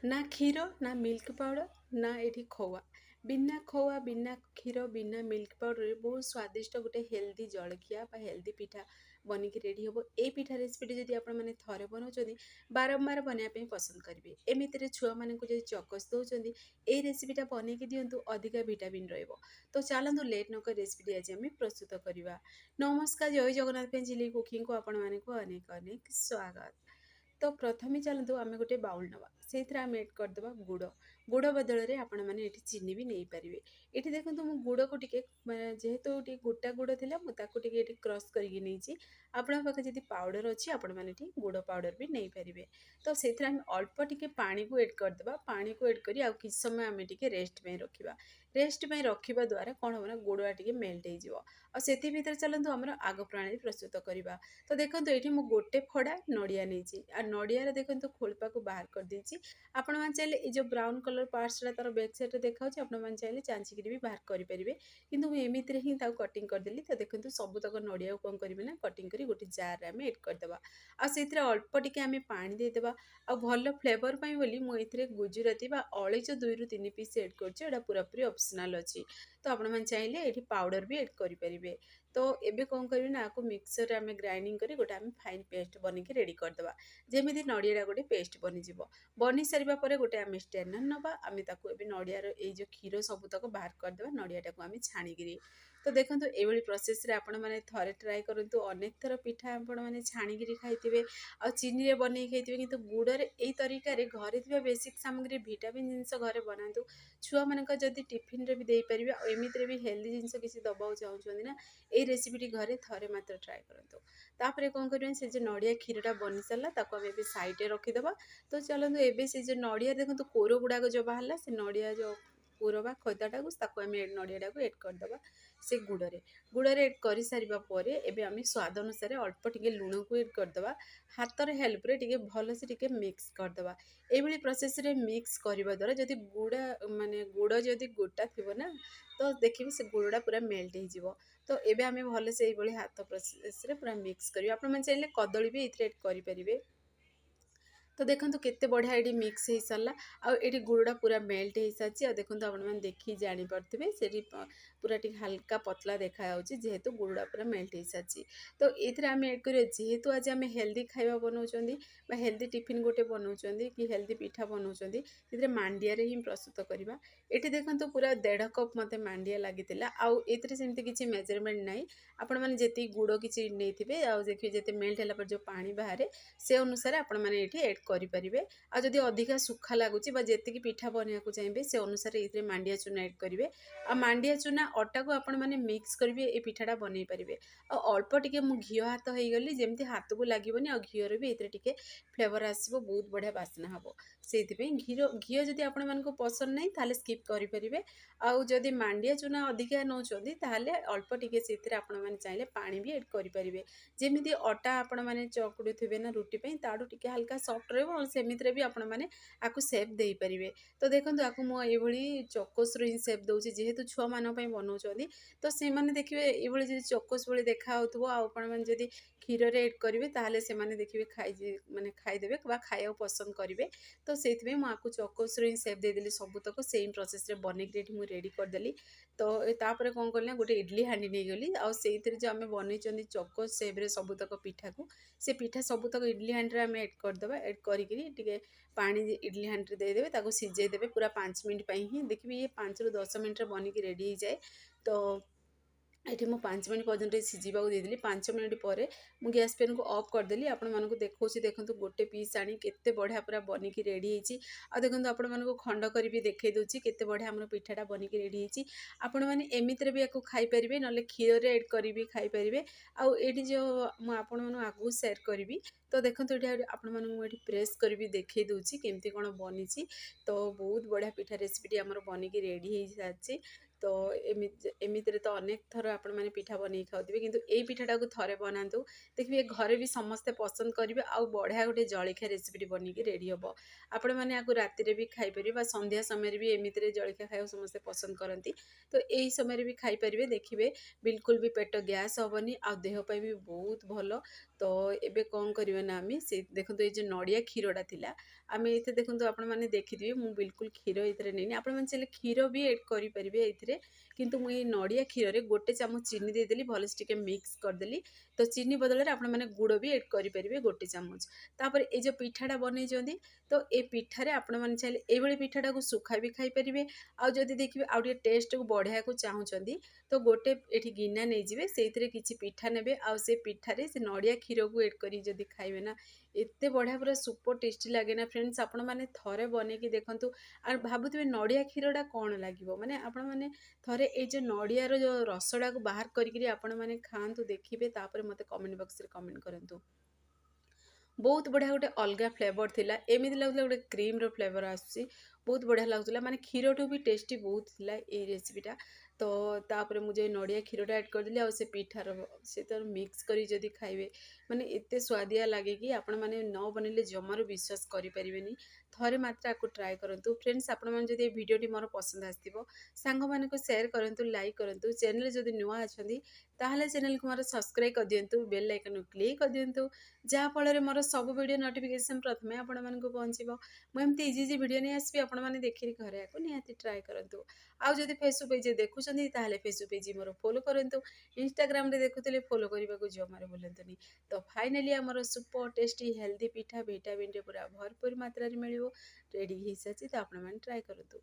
ना क्षीर ना milk powder ना ये खोआ बिना खोआ बिना क्षीर बिना मिल्क पाउडर बहुत स्वादिष्ट गोटे हेल्दी जलखिया हेल्दी पिठा बनिकी रेडी हम ये पिठा रेसिपी जब आपने थे बनाऊँ बारंबार बनवाई पसंद करेंगे एमती छुआ मान चकस दौरान ये रेसिपीटा बनईकी दिंतु अधिका भिटामिन तो चलतु लेट नक रेसिपी आज आम प्रस्तुत करवा। नमस्कार, जय जगन्नाथ चिली कुकिंग को आपण मानक अनेक अनेक स्वागत। तो प्रथमे चलतु आम गोटे बाउल नवा से आम एड करदे गुड़ गुड़ बदल में आपण मैंने चीनी भी नहीं पारे। ये देखो मु गुड़ को टिके जेहेतु गोटा गुड़ थी मुझे क्रश करके नहीं आपण पाखे जब पाउडर अच्छी आपण मैंने गुड़ पाउडर भी नहीं पारे। तो से अल्प टिके पानी को एड करदे पानी को एड कर कि समय आम टे रेस्ट में रखा रेस्ट में रखा द्वारा कौन हम ना गुड़ा टे मेल्ट हो चलतु आम आग प्रणाली प्रस्तुत करवा। तो देखो ये मुझे गोटे फड़ा नड़िया नहीं नड़ियार देखो खोलपा को बाहर कर देछि। आपण मान चाहिए ये जो ब्राउन कलर पार्ट्सटा तार बैक साइड देखा आपण मान चाहिए चांचिक भी बाहर करेंगे किंतु एमती ही कटिंग करदेली। तो देखो सबूतक नड़िया कौन करेंगे ना कटिंग कर गोटे जार आम एड करदे से अल्प टिके आम पानी देदेबा आ भल फ्लेवर पाई बोली मुझे गुजराती अलैच 2 ରୁ 3 पीस एड कर पूरापूरी ऑप्शनल अच्छी। तो आपण मान चाहिए ये पाउडर भी एड करेंगे। तो एबे कौन करेंगे ना आपको मिक्सर आम ग्राइंडिंग कर गोटे आम फाइन पेस्ट बनिकी रेडी करदे जमी नड़िया गोटे पेस्ट बनी सारा पर गोटे आम स्टेनर नवा आम नड़ियार ये क्षीर सबूतक बाहर करदे नड़िया आम छाणिकी। तो देखो ये प्रोसेस आपण मैंने थे ट्राए करूँ अनेक थर पिठा आपण मैंने छाणिकी खाई आ चीनी बन खाई कि गुड़े यही तरीक़े घरे थी बेसिक सामग्री भिटामिन जिनस घरे बनातु छुआ मान जदि टिफिन रे भी दे पारे एमती भी हेल्दी जिनस किसी दबा चाहते ना ये रेसिपी घरे थे मात्र ट्राए करूँ। तापर कौन करें से जो नड़िया क्षीरटा बनी सारा ताको आम साइड रखीदे। तो चलते एवं से जो नड़िया देखो कोर गुड़ाक जो बाहर से नड़िया जो कोर बा खोदाटा को आम नड़िया को एड करदे से गुड़े एड कर सारा पर एवं स्वाद अनुसार अल्प टिके लुण को एड करदे हाथर हेल्प रे भल से मिक्स करदे। ये प्रोसेस रे मिक्स करने द्वारा जदि गुड़ा माने गुड़ जदि गोटा थी ना तो देखिए से गुड़ा पूरा मेल्ट हो। तो ये आम भल से हाथ प्रोसेस रे पूरा मिक्स करेंगे। आप चाहिए कदली भी ये एड करेंगे। तो देखो केते बढ़िया ये मिक्स हो सारा आड़ी गुड़ा पूरा मेल्ट हो सारी देखो आपने देखी जापे से पूरा टी हल्का पतला देखा जेहेतु गुड़ा पूरा मेल्ट हो सारी। तो ये आम एड कर जेहेतु आज आम हेल्दी खाଇବା बनाऊँ हेल्दी टिफिन गोटे बनाऊँ कि हेल्दी पिठा बनाऊँ मांडिया ही प्रस्तुत करवा। ये देखो पूरा 1.5 कप मत मांडिया लगी आमती किसी मेजरमेंट ना आपण मैंने जी गुड़ कि नहीं देखिए जिते मेल्ट है जो पानी बाहर से अनुसार आपण मैंने एड करेंगे। आ जदि अधिका सुखा लगुच जी पिठा बनवाक चाहिए से अनुसार ये मांडिया चूना एड करेंगे। आ मांडिया चूना अटा को आपण मैंने मिक्स करेंगे ये पिठाटा बनई पारे। अल्प टिके मु घी हाथ हो गली जमी हाथ को लगभग आ घीर भी ये फ्लेवर आसो बहुत बढ़िया बास्ना हम से घी जदि आपण मानक पसंद नहीं ताले स्किप करेंगे। आदि मांडिया चूना अधिका नौकरी ताले अल्प टिके से आपण मैंने चाहिए पानी भी एड करेंगे जमी अटा आपण मैंने चकुड़ू थे ना रुटी ताड़ू टिके हल्का सफ्ट रही भी आपण मैंने आपको सेप दे पारे। तो देखो आपको मुझे चकोस ही सेप दूसरी जेहेतु छुआ मान बनाऊँ तो से देखिए ये चकोस भाई देखा मैंने जब क्षीर एड करेंगे ताहले से माने देखिए खाई माने खाईदेवे खाया पसंद करेंगे। तो से मुझे चकोस ही सेप देदेली सबूतक सेम प्रोसेस रे बनईक मुझे रेडी करदेली। तो तापर कौन कल गोटे इडली हांडी नहीं गली से जो आम बनई चकोस सेप रे सबूतक पिठा को से पिठा सबूतक इडली हांडी आम एड करदे एड करी पानी इडली हांडी देदेवे ताको सिझेदेवे पूरा 5 मिनट ही देखिए ये 5 ରୁ 10 मिनट बनिकी रेडी हो जाए। तो ये मुझे 5 मिनट पर्यटन सीझा देदेली 5 मिनट पर मुझे गैस पेन को ऑफ करदेली। आपण मानक देखो देखो गोटे पीस आनी केते बढ़िया पूरा बनिकी रेडी होती आ देखो आपण मानक खंड कर भी देखई दूसरी केते बढ़िया आम पिठाटा बनिकी रेडी होती। आपण मैंने एमती भी आपको खाई पारे ना क्षीर एड कर भी खाई पारे। आठी जो मुझे आगू सेयार करी तो देखो ये आपण मुझे प्रेस कर भी देखई दूसरी केमती कौन बनी। तो बहुत बढ़िया पिठा रेसिपी आमर बनिकी रेडी हो सारी। तो एमती तो अनेक थर आपण मैंने पिठा बन खाऊे किंतु ये पिठाटा को थे बनातु देखिए घरे भी समस्ते पसंद करेंगे आउ बढ़िया गोटे जलखिया रेसिपी बनिकी रेडी हम। आपण मैंने आपको राति भी खाईपर संध्या समय भी एमती जलखिया खाया समस्ते पसंद करती। तो यही समय भी खाईपर देखिए बिल्कुल भी पेट गैस हेनी आ देहपाई भी बहुत भल। तो एबे कौन करिवे ना आमे से देखंतु ए जे नडिया क्षीरटा थिला आमे एथे देखंतु आपण माने देखिदिबे मु बिल्कुल क्षीर एथरे नेनी आपण माने चले क्षीर भी ऐड करि परिबे एथरे किंतु मु ए नडिया क्षीर रे गोटे चामच चीनी दे देली भलस टिके मिक्स कर देली तो चीनी बदले रे आपण माने गुड़ भी ऐड करि परिबे गोटे चामच तापर ए जे पिठाटा बनै जंदी तो ए पिठारे आपण माने चाहिले ए भली पिठाटा को सुखा भी खाई परिबे आ जदि देखिबे आ टेस्ट को बढ़िया को चाहूचंदी तो गोटे एठी गिना नहीं जिवे सेइथरे किछि पिठा नेबे आ से पिठारे से नडिया क्षीर को ऐड करी जदि खाइबे ना एते बढ़िया पूरा सुपर टेस्टी लागे ना फ्रेंड्स आपण माने थरे बने की देखंतु आ भाबुथिबे नडिया क्षीरटा कोन लागिवो माने आपण माने थरे ए जे नडिया रो जो रसडा को बाहर करिकरी आपण माने खांतु देखिबे तापर मते कमेंट बॉक्स रे कमेंट करंतु बहुत बढ़िया गोटे अलग फ्लेवर थिला एमती लगुला गोटे क्रीम रो फ्लेवर आसी बहुत बढ़िया लगुला माने क्षीर ठू भी टेस्टी बहुत थिला ए रेसिपीटा तो तापर मुझे नडिया क्षीरटा ऐड करदेली आ से पिठार से तो मिक्स करी जदि खाइबे माने एते स्वादिया लागे कि आपण माने न बनेले जमारो विश्वास करि परिबेनी थरे मात्र आको ट्राई करंतु फ्रेंड्स आपण माने जदि वीडियोटी मोर पसंद आस्तिबो सांग माने को शेयर करंतु लाइक करंतु चैनल जदि नुआ अछंदी ताहले चैनल को मोर सब्सक्राइब कर दियंतु बेल आइकन क्लिक कर दियंतु जहाँ फल मोर सब वीडियो नोटिफिकेशन प्रथमे आपण मानक पहुँचो मुझे इजी इजी वीडियो नहीं आसबि आपण मैंने देखिए घरे आको निहाती ट्राए करंतु आउ जदि फेसबुक पेज देखुं ताहले फेसबुक पेज मोर फॉलो करंतु इंस्टाग्राम रे देखुले फॉलो करने को जमार भूलंतुनी तो फाइनली आमर सुपर टेस्टी हेल्दी पिठा विटामिन पूरा भरपूर मात्रा मिल रेडी हो सारी तो आपण मैंने ट्राए करंतु।